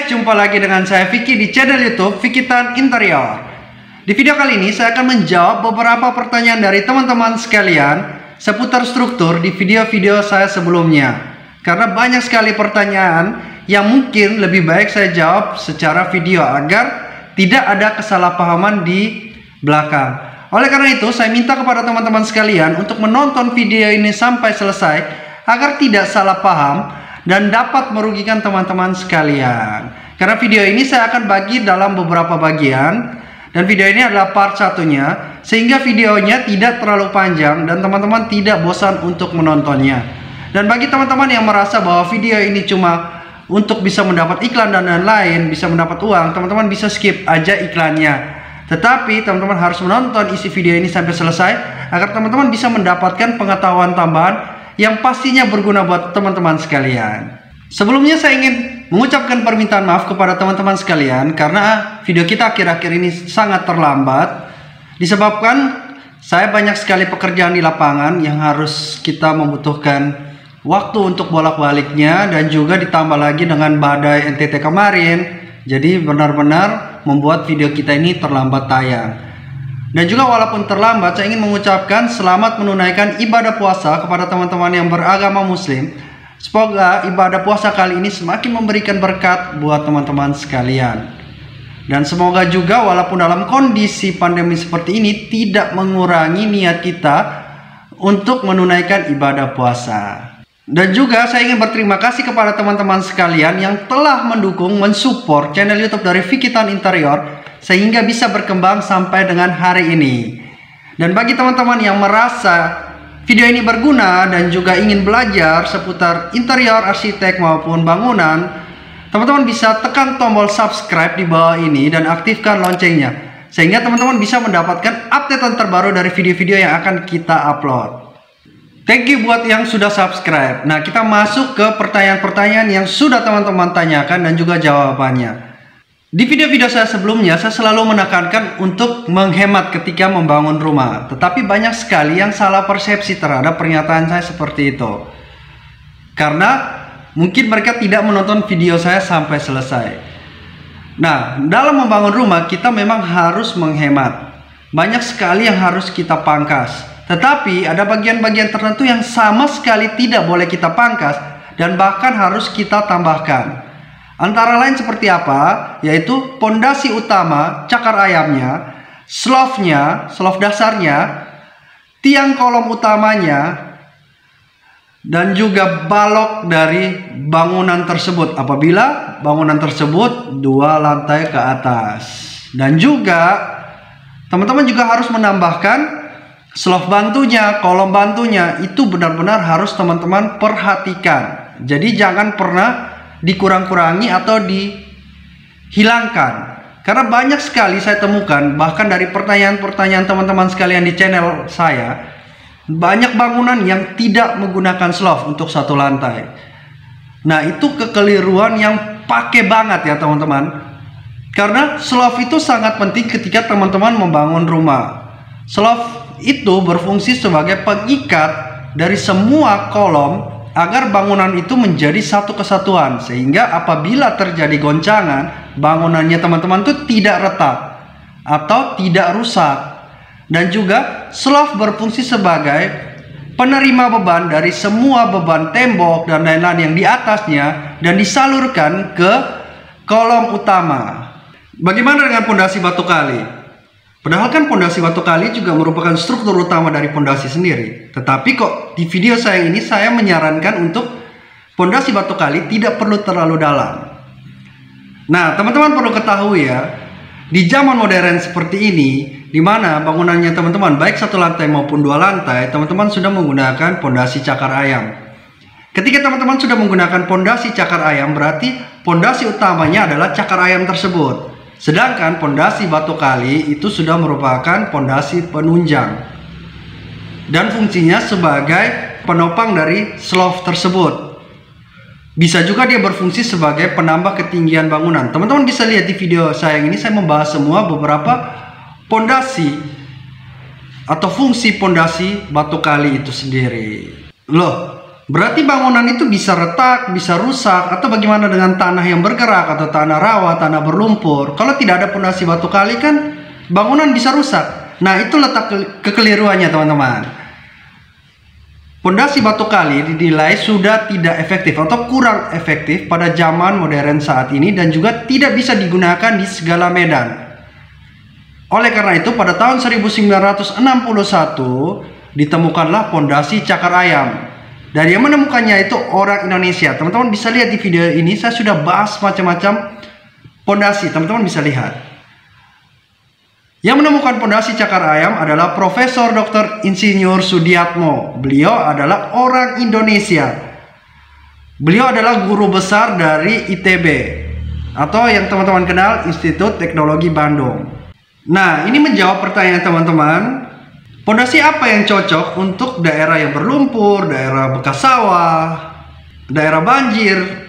guys, jumpa lagi dengan saya Vicky di channel YouTube Vikitan Interior. Di video kali ini saya akan menjawab beberapa pertanyaan dari teman-teman sekalian seputar struktur di video-video saya sebelumnya. Karena banyak sekali pertanyaan yang mungkin lebih baik saya jawab secara video agar tidak ada kesalahpahaman di belakang. Oleh karena itu, saya minta kepada teman-teman sekalian untuk menonton video ini sampai selesai agar tidak salah paham dan dapat merugikan teman-teman sekalian. Karena video ini saya akan bagi dalam beberapa bagian, dan video ini adalah part satunya, sehingga videonya tidak terlalu panjang dan teman-teman tidak bosan untuk menontonnya. Dan bagi teman-teman yang merasa bahwa video ini cuma untuk bisa mendapat iklan dan lain-lain, bisa mendapat uang, teman-teman bisa skip aja iklannya. Tetapi teman-teman harus menonton isi video ini sampai selesai agar teman-teman bisa mendapatkan pengetahuan tambahan yang pastinya berguna buat teman-teman sekalian. Sebelumnya saya ingin mengucapkan permintaan maaf kepada teman-teman sekalian karena video kita akhir-akhir ini sangat terlambat disebabkan saya banyak sekali pekerjaan di lapangan yang harus kita membutuhkan waktu untuk bolak-baliknya, dan juga ditambah lagi dengan badai NTT kemarin. Jadi benar-benar membuat video kita ini terlambat tayang. Dan juga walaupun terlambat, saya ingin mengucapkan selamat menunaikan ibadah puasa kepada teman-teman yang beragama muslim. Semoga ibadah puasa kali ini semakin memberikan berkat buat teman-teman sekalian. Dan semoga juga walaupun dalam kondisi pandemi seperti ini tidak mengurangi niat kita untuk menunaikan ibadah puasa. Dan juga saya ingin berterima kasih kepada teman-teman sekalian yang telah mendukung, mensupport channel YouTube dari Vikitan Interior sehingga bisa berkembang sampai dengan hari ini. Dan bagi teman-teman yang merasa video ini berguna dan juga ingin belajar seputar interior, arsitek maupun bangunan, teman-teman bisa tekan tombol subscribe di bawah ini dan aktifkan loncengnya, sehingga teman-teman bisa mendapatkan updatean terbaru dari video-video yang akan kita upload. Thank you buat yang sudah subscribe. Nah, kita masuk ke pertanyaan-pertanyaan yang sudah teman-teman tanyakan dan juga jawabannya. Di video-video saya sebelumnya, saya selalu menekankan untuk menghemat ketika membangun rumah. Tetapi banyak sekali yang salah persepsi terhadap pernyataan saya seperti itu. Karena mungkin mereka tidak menonton video saya sampai selesai. Nah, dalam membangun rumah kita memang harus menghemat. Banyak sekali yang harus kita pangkas. Tetapi ada bagian-bagian tertentu yang sama sekali tidak boleh kita pangkas dan bahkan harus kita tambahkan. Antara lain seperti apa? Yaitu pondasi utama, cakar ayamnya, slope-nya, slope dasarnya, tiang kolom utamanya, dan juga balok dari bangunan tersebut apabila bangunan tersebut 2 lantai ke atas. Dan juga teman-teman juga harus menambahkan slope bantunya, kolom bantunya, itu benar-benar harus teman-teman perhatikan. Jadi jangan pernah dikurang-kurangi atau dihilangkan. Karena banyak sekali saya temukan, bahkan dari pertanyaan-pertanyaan teman-teman sekalian di channel saya, banyak bangunan yang tidak menggunakan slope untuk 1 lantai. Nah, itu kekeliruan yang pakai banget ya teman-teman. Karena slope itu sangat penting ketika teman-teman membangun rumah. Slope itu berfungsi sebagai pengikat dari semua kolom agar bangunan itu menjadi satu kesatuan, sehingga apabila terjadi goncangan, bangunannya teman-teman itu tidak retak atau tidak rusak. Dan juga slope berfungsi sebagai penerima beban dari semua beban tembok dan lain-lain yang di atasnya dan disalurkan ke kolom utama. Bagaimana dengan pondasi batu kali? Padahal kan pondasi batu kali juga merupakan struktur utama dari pondasi sendiri. Tetapi kok di video saya ini saya menyarankan untuk pondasi batu kali tidak perlu terlalu dalam. Nah, teman-teman perlu ketahui ya, di zaman modern seperti ini, di mana bangunannya teman-teman baik 1 lantai maupun 2 lantai, teman-teman sudah menggunakan pondasi cakar ayam. Ketika teman-teman sudah menggunakan pondasi cakar ayam, berarti pondasi utamanya adalah cakar ayam tersebut. Sedangkan pondasi batu kali itu sudah merupakan pondasi penunjang dan fungsinya sebagai penopang dari slope tersebut. Bisa juga dia berfungsi sebagai penambah ketinggian bangunan. Teman-teman bisa lihat di video saya ini, saya membahas semua beberapa pondasi atau fungsi pondasi batu kali itu sendiri. Loh, Berarti bangunan itu bisa retak, bisa rusak, atau bagaimana dengan tanah yang bergerak atau tanah rawa, tanah berlumpur. Kalau tidak ada pondasi batu kali kan bangunan bisa rusak. Nah, itu letak kekeliruannya teman-teman. Pondasi batu kali dinilai sudah tidak efektif atau kurang efektif pada zaman modern saat ini dan juga tidak bisa digunakan di segala medan. Oleh karena itu pada tahun 1961 ditemukanlah pondasi cakar ayam. Dan yang menemukannya itu orang Indonesia. Teman-teman bisa lihat di video ini, saya sudah bahas macam-macam pondasi, teman-teman bisa lihat. Yang menemukan pondasi cakar ayam adalah Profesor Dr. Insinyur Sudiatmo. Beliau adalah orang Indonesia. Beliau adalah guru besar dari ITB atau yang teman-teman kenal Institut Teknologi Bandung. Nah, ini menjawab pertanyaan teman-teman. Pondasi apa yang cocok untuk daerah yang berlumpur, daerah bekas sawah, daerah banjir?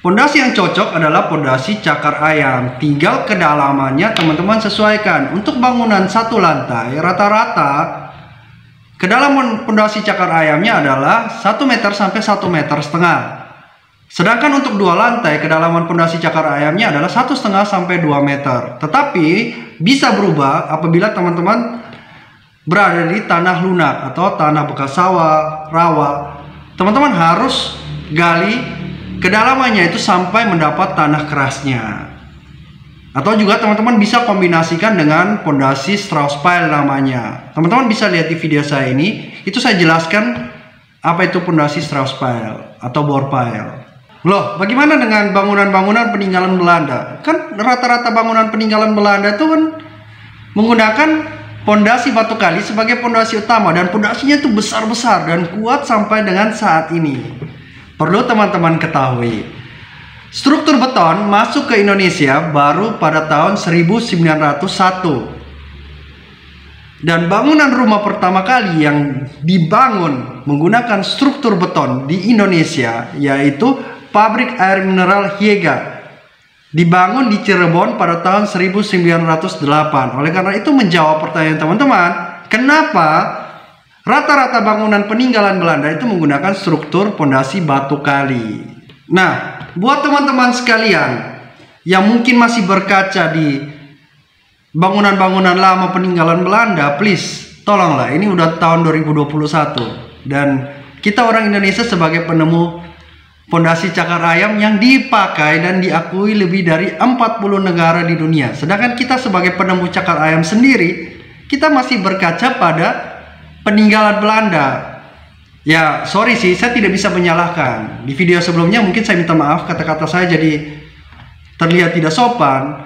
Pondasi yang cocok adalah pondasi cakar ayam. Tinggal kedalamannya teman-teman sesuaikan. Untuk bangunan satu lantai, rata-rata kedalaman pondasi cakar ayamnya adalah 1 meter sampai 1,5 meter. Sedangkan untuk 2 lantai, kedalaman pondasi cakar ayamnya adalah 1,5 sampai 2 meter. Tetapi bisa berubah apabila teman-teman berada di tanah lunak atau tanah bekas sawah, rawa. Teman-teman harus gali kedalamannya itu sampai mendapat tanah kerasnya. Atau juga teman-teman bisa kombinasikan dengan pondasi Strauss pile namanya. Teman-teman bisa lihat di video saya ini, itu saya jelaskan apa itu pondasi Strauss pile atau bore pile. Loh, bagaimana dengan bangunan-bangunan peninggalan Belanda? Kan rata-rata bangunan peninggalan Belanda itu kan menggunakan pondasi batu kali sebagai pondasi utama, dan pondasinya itu besar-besar dan kuat sampai dengan saat ini. Perlu teman-teman ketahui, struktur beton masuk ke Indonesia baru pada tahun 1901. Dan bangunan rumah pertama kali yang dibangun menggunakan struktur beton di Indonesia yaitu pabrik air mineral Hyega. Dibangun di Cirebon pada tahun 1908. Oleh karena itu menjawab pertanyaan teman-teman, kenapa rata-rata bangunan peninggalan Belanda itu menggunakan struktur pondasi batu kali. Nah, buat teman-teman sekalian yang mungkin masih berkaca di bangunan-bangunan lama peninggalan Belanda, please, tolonglah, ini udah tahun 2021. Dan kita orang Indonesia sebagai penemu pondasi cakar ayam yang dipakai dan diakui lebih dari 40 negara di dunia. Sedangkan kita sebagai penemu cakar ayam sendiri, kita masih berkaca pada peninggalan Belanda. Ya, sorry sih, saya tidak bisa menyalahkan. Di video sebelumnya mungkin saya minta maaf, kata-kata saya jadi terlihat tidak sopan.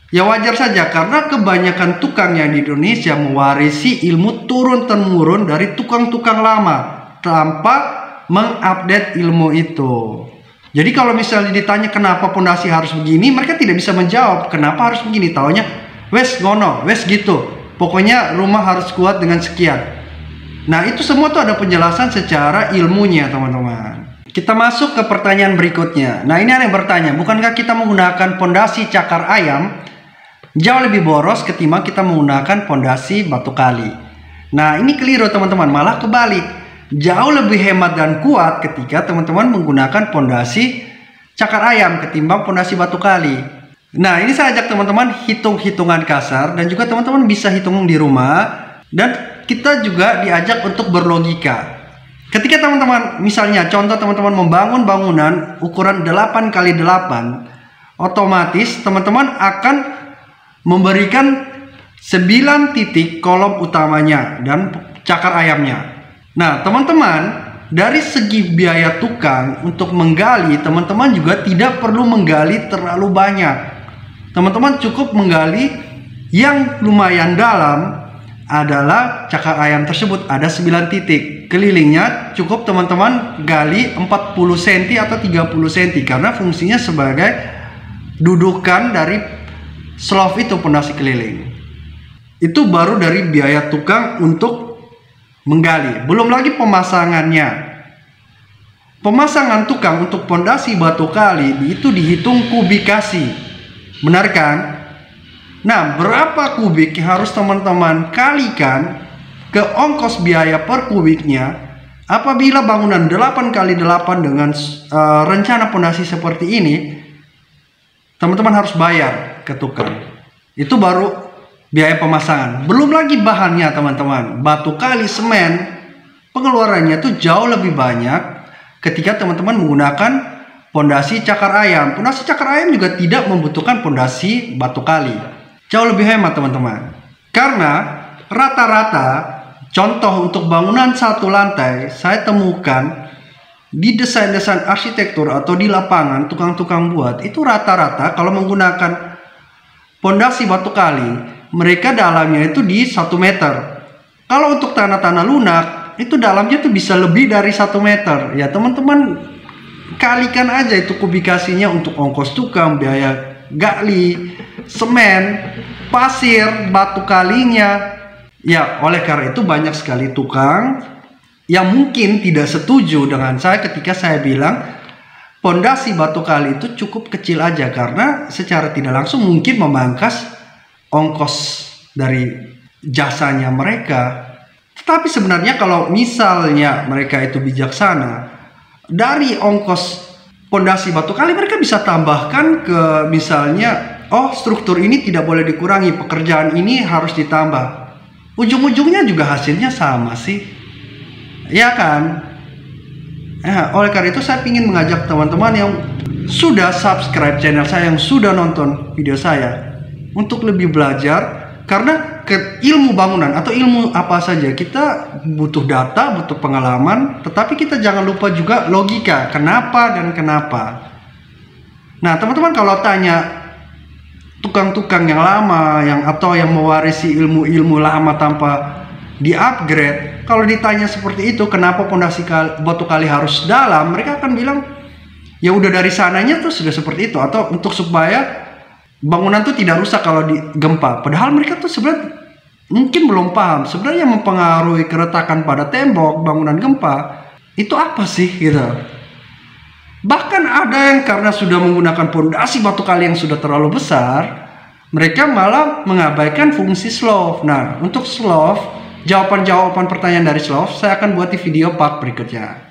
Ya wajar saja, karena kebanyakan tukangnya di Indonesia mewarisi ilmu turun-temurun dari tukang-tukang lama tanpa mengupdate ilmu itu. Jadi kalau misalnya ditanya kenapa pondasi harus begini, mereka tidak bisa menjawab kenapa harus begini. Taunya wes ngono, wes gitu. Pokoknya rumah harus kuat dengan sekian. Nah, itu semua tuh ada penjelasan secara ilmunya, teman-teman. Kita masuk ke pertanyaan berikutnya. Nah, ini ada yang bertanya, bukankah kita menggunakan pondasi cakar ayam jauh lebih boros ketimbang kita menggunakan pondasi batu kali? Nah, ini keliru, teman-teman. Malah kebalik. Jauh lebih hemat dan kuat ketika teman-teman menggunakan pondasi cakar ayam ketimbang pondasi batu kali. Nah, ini saya ajak teman-teman hitung-hitungan kasar dan juga teman-teman bisa hitung di rumah, dan kita juga diajak untuk berlogika. Ketika teman-teman, misalnya contoh teman-teman membangun bangunan ukuran 8x8, otomatis teman-teman akan memberikan 9 titik kolom utamanya dan cakar ayamnya. Nah, teman-teman, dari segi biaya tukang untuk menggali, teman-teman juga tidak perlu menggali terlalu banyak. Teman-teman cukup menggali yang lumayan dalam adalah cakar ayam tersebut, ada 9 titik. Kelilingnya cukup teman-teman gali 40 cm atau 30 cm karena fungsinya sebagai dudukan dari slope itu, pondasi keliling. Itu baru dari biaya tukang untuk menggali, belum lagi pemasangannya. Pemasangan tukang untuk pondasi batu kali itu dihitung kubikasi, benar kan? Nah, berapa kubik harus teman-teman kalikan ke ongkos biaya per kubiknya Apabila bangunan 8x8 dengan rencana pondasi seperti ini, teman-teman harus bayar ke tukang. Itu baru biaya pemasangan. Belum lagi bahannya teman-teman. Batu kali, semen, pengeluarannya itu jauh lebih banyak ketika teman-teman menggunakan pondasi cakar ayam. Pondasi cakar ayam juga tidak membutuhkan pondasi batu kali. Jauh lebih hemat teman-teman. Karena rata-rata contoh untuk bangunan satu lantai saya temukan di desain-desain arsitektur atau di lapangan tukang-tukang buat itu rata-rata kalau menggunakan pondasi batu kali mereka dalamnya itu di 1 meter. Kalau untuk tanah-tanah lunak itu dalamnya tuh bisa lebih dari 1 meter. Ya teman-teman kalikan aja itu kubikasinya untuk ongkos tukang, biaya gali, semen, pasir, batu kalinya. Ya, oleh karena itu banyak sekali tukang yang mungkin tidak setuju dengan saya ketika saya bilang pondasi batu kali itu cukup kecil aja karena secara tidak langsung mungkin memangkas ongkos dari jasanya mereka. Tetapi sebenarnya kalau misalnya mereka itu bijaksana, dari ongkos pondasi batu kali mereka bisa tambahkan ke misalnya, oh struktur ini tidak boleh dikurangi, pekerjaan ini harus ditambah. Ujung-ujungnya juga hasilnya sama sih, ya kan? Oleh karena itu saya ingin mengajak teman-teman yang sudah subscribe channel saya, yang sudah nonton video saya, untuk lebih belajar. Karena ilmu bangunan atau ilmu apa saja kita butuh data, butuh pengalaman, tetapi kita jangan lupa juga logika, kenapa dan kenapa. Nah teman-teman kalau tanya tukang-tukang yang lama atau yang mewarisi ilmu-ilmu lama tanpa di-upgrade, kalau ditanya seperti itu kenapa pondasi batu kali harus dalam, mereka akan bilang ya udah dari sananya tuh sudah seperti itu, atau untuk supaya bangunan tuh tidak rusak kalau digempa. Padahal mereka tuh sebenarnya mungkin belum paham sebenarnya yang mempengaruhi keretakan pada tembok bangunan gempa itu apa sih gitu. Bahkan ada yang karena sudah menggunakan pondasi batu kali yang sudah terlalu besar, mereka malah mengabaikan fungsi slope. Nah, untuk slope, jawaban-jawaban pertanyaan dari slope saya akan buat di video part berikutnya.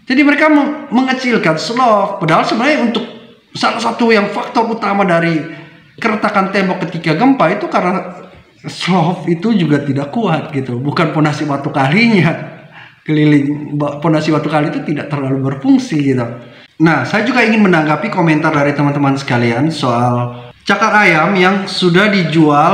Jadi mereka mengecilkan slope, padahal sebenarnya untuk salah satu yang faktor utama dari keretakan tembok ketika gempa itu karena slope itu juga tidak kuat gitu, bukan pondasi batu kalinya. Keliling pondasi batu kali itu tidak terlalu berfungsi gitu. Nah, saya juga ingin menanggapi komentar dari teman-teman sekalian soal cakar ayam yang sudah dijual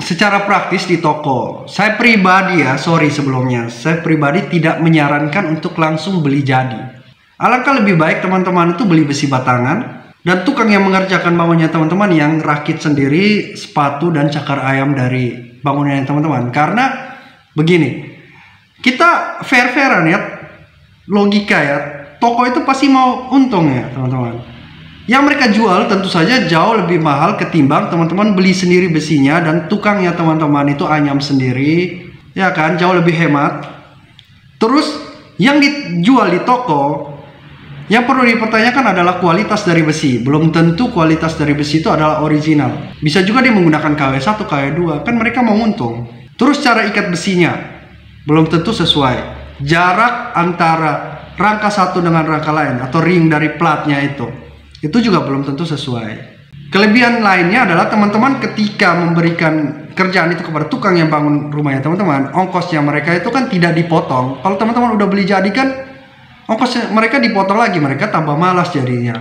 secara praktis di toko. Saya pribadi sebelumnya, saya pribadi tidak menyarankan untuk langsung beli jadi. Alangkah lebih baik teman-teman itu beli besi batangan dan tukang yang mengerjakan bangunnya teman-teman yang rakit sendiri sepatu dan cakar ayam dari bangunannya teman-teman. Karena begini, kita fair-fairan ya, logika ya, toko itu pasti mau untung ya teman-teman. Yang mereka jual tentu saja jauh lebih mahal ketimbang teman-teman beli sendiri besinya dan tukangnya teman-teman itu anyam sendiri, ya kan, jauh lebih hemat. Terus yang dijual di toko, yang perlu dipertanyakan adalah kualitas dari besi. Belum tentu kualitas dari besi itu adalah original. Bisa juga dia menggunakan KW1, KW2, kan mereka mau untung. Terus cara ikat besinya belum tentu sesuai. Jarak antara rangka satu dengan rangka lain atau ring dari platnya itu juga belum tentu sesuai. Kelebihan lainnya adalah teman-teman ketika memberikan kerjaan itu kepada tukang yang bangun rumahnya teman-teman, ongkosnya mereka itu kan tidak dipotong. Kalau teman-teman udah beli jadi kan ongkosnya mereka dipotong lagi, mereka tambah malas jadinya.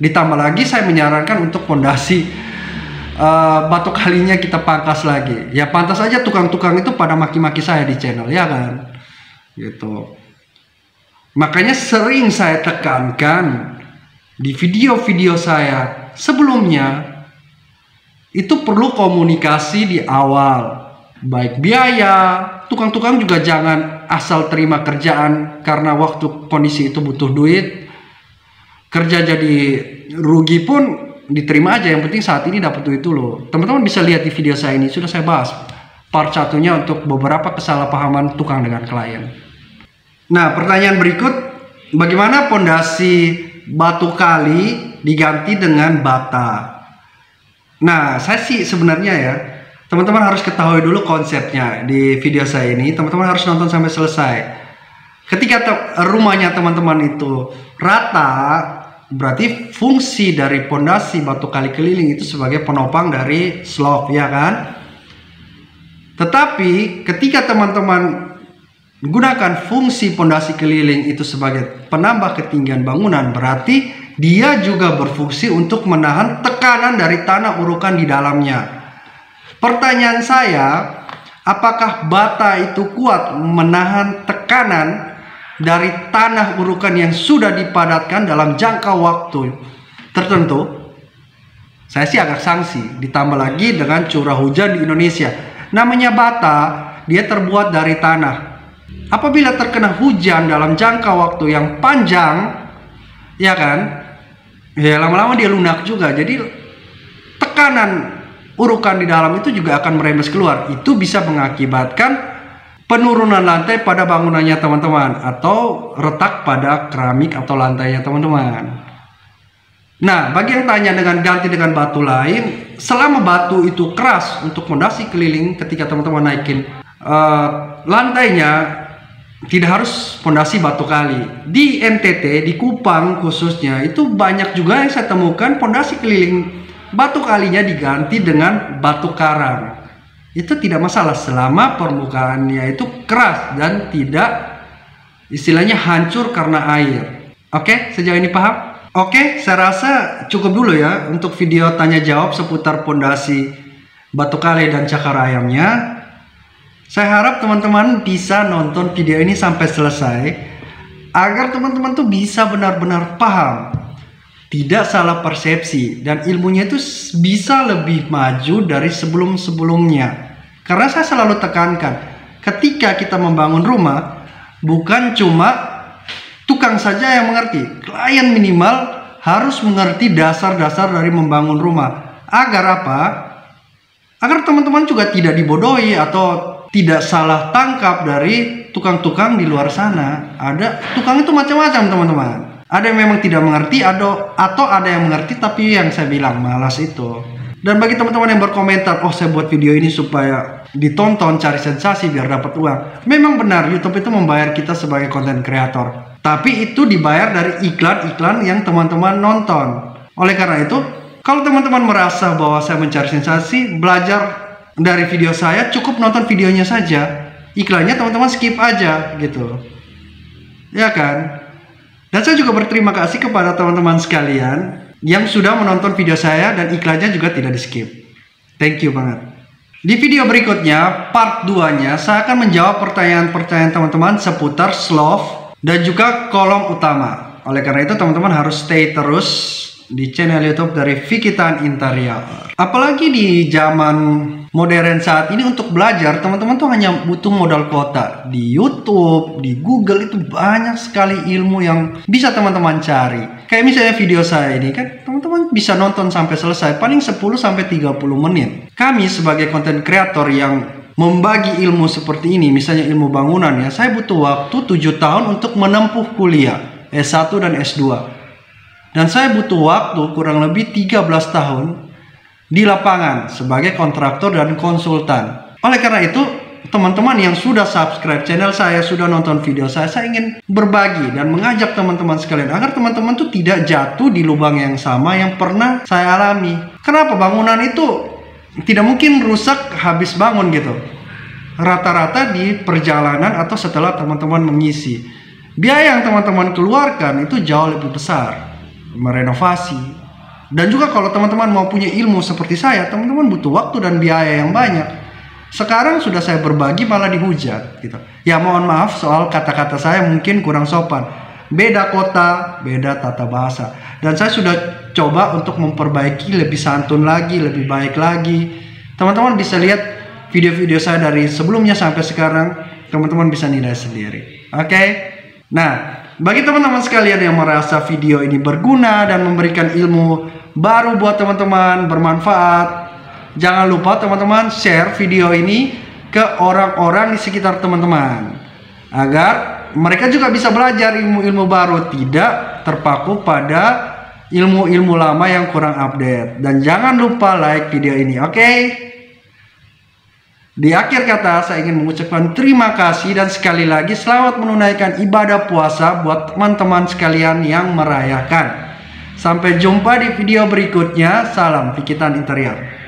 Ditambah lagi saya menyarankan untuk pondasi batu kalinya kita pangkas lagi. Ya pantas aja tukang-tukang itu pada maki-maki saya di channel, ya kan? Gitu. Makanya sering saya tekankan di video-video saya sebelumnya, itu perlu komunikasi di awal. Baik biaya, tukang-tukang juga jangan asal terima kerjaan karena waktu kondisi itu butuh duit. Kerja jadi rugi pun diterima aja, yang penting saat ini dapat duit dulu. Teman-teman bisa lihat di video saya ini, sudah saya bahas part satunya untuk beberapa kesalahpahaman tukang dengan klien. Nah, pertanyaan berikut, bagaimana pondasi batu kali diganti dengan bata? Nah, saya sih sebenarnya ya, teman-teman harus ketahui dulu konsepnya di video saya ini. Teman-teman harus nonton sampai selesai. Ketika rumahnya teman-teman itu rata, berarti fungsi dari pondasi batu kali keliling itu sebagai penopang dari slope, ya kan? Tetapi ketika teman-teman gunakan fungsi pondasi keliling itu sebagai penambah ketinggian bangunan, berarti dia juga berfungsi untuk menahan tekanan dari tanah urukan di dalamnya. Pertanyaan saya, apakah bata itu kuat menahan tekanan dari tanah urukan yang sudah dipadatkan dalam jangka waktu tertentu? Saya sih agak sangsi, ditambah lagi dengan curah hujan di Indonesia. Namanya bata, dia terbuat dari tanah. Apabila terkena hujan dalam jangka waktu yang panjang, ya kan, ya lama-lama dia lunak juga. Jadi tekanan urukan di dalam itu juga akan merembes keluar. Itu bisa mengakibatkan penurunan lantai pada bangunannya teman-teman, atau retak pada keramik atau lantainya teman-teman. Nah, bagi yang tanya dengan ganti dengan batu lain, selama batu itu keras untuk fondasi keliling, ketika teman-teman naikin lantainya, tidak harus fondasi batu kali. Di NTT, di Kupang khususnya, itu banyak juga yang saya temukan fondasi keliling batu kalinya diganti dengan batu karang. Itu tidak masalah selama permukaannya itu keras dan tidak istilahnya hancur karena air. Oke, sejauh ini paham? Oke, saya rasa cukup dulu ya untuk video tanya jawab seputar pondasi batu kali dan cakar ayamnya. Saya harap teman-teman bisa nonton video ini sampai selesai agar teman-teman tuh bisa benar-benar paham, tidak salah persepsi, dan ilmunya itu bisa lebih maju dari sebelum-sebelumnya. Karena saya selalu tekankan, ketika kita membangun rumah, bukan cuma tukang saja yang mengerti, klien minimal harus mengerti dasar-dasar dari membangun rumah. Agar apa? Agar teman-teman juga tidak dibodohi atau tidak salah tangkap dari tukang-tukang di luar sana. Ada tukang itu macam-macam teman-teman. Ada yang memang tidak mengerti, atau ada yang mengerti tapi yang saya bilang malas itu. Dan bagi teman-teman yang berkomentar, oh saya buat video ini supaya ditonton, cari sensasi biar dapat uang. Memang benar, YouTube itu membayar kita sebagai konten kreator. Tapi itu dibayar dari iklan-iklan yang teman-teman nonton. Oleh karena itu, kalau teman-teman merasa bahwa saya mencari sensasi, belajar dari video saya, cukup nonton videonya saja. Iklannya teman-teman skip aja gitu. Ya kan? Dan saya juga berterima kasih kepada teman-teman sekalian yang sudah menonton video saya dan iklannya juga tidak di skip. Thank you banget. Di video berikutnya, part 2-nya, saya akan menjawab pertanyaan-pertanyaan teman-teman seputar slope dan juga kolom utama. Oleh karena itu teman-teman harus stay terus di channel YouTube dari Vicky Tan Interior. Apalagi di zaman modern saat ini, untuk belajar teman-teman tuh hanya butuh modal kuota. Di YouTube, di Google itu banyak sekali ilmu yang bisa teman-teman cari. Kayak misalnya video saya ini kan, teman-teman bisa nonton sampai selesai paling 10-30 menit. Kami sebagai konten kreator yang membagi ilmu seperti ini, misalnya ilmu bangunan ya, saya butuh waktu 7 tahun untuk menempuh kuliah S1 dan S2. Dan saya butuh waktu kurang lebih 13 tahun di lapangan sebagai kontraktor dan konsultan. Oleh karena itu, teman-teman yang sudah subscribe channel saya, sudah nonton video saya ingin berbagi dan mengajak teman-teman sekalian agar teman-teman tuh tidak jatuh di lubang yang sama yang pernah saya alami. Kenapa? Bangunan itu tidak mungkin rusak habis bangun gitu. Rata-rata di perjalanan atau setelah teman-teman mengisi. Biaya yang teman-teman keluarkan itu jauh lebih besar. Merenovasi. Dan juga kalau teman-teman mau punya ilmu seperti saya, teman-teman butuh waktu dan biaya yang banyak. Sekarang sudah saya berbagi malah dihujat gitu. Ya mohon maaf soal kata-kata saya mungkin kurang sopan. Beda kota, beda tata bahasa. Dan saya sudah coba untuk memperbaiki, lebih santun lagi, lebih baik lagi. Teman-teman bisa lihat video-video saya dari sebelumnya sampai sekarang. Teman-teman bisa nilai sendiri. Oke? Nah, bagi teman-teman sekalian yang merasa video ini berguna dan memberikan ilmu baru buat teman-teman, bermanfaat, jangan lupa teman-teman share video ini ke orang-orang di sekitar teman-teman. Agar mereka juga bisa belajar ilmu-ilmu baru, tidak terpaku pada ilmu-ilmu lama yang kurang update. Dan jangan lupa like video ini, oke? Di akhir kata, saya ingin mengucapkan terima kasih dan sekali lagi selamat menunaikan ibadah puasa buat teman-teman sekalian yang merayakan. Sampai jumpa di video berikutnya. Salam Fikitan Interior.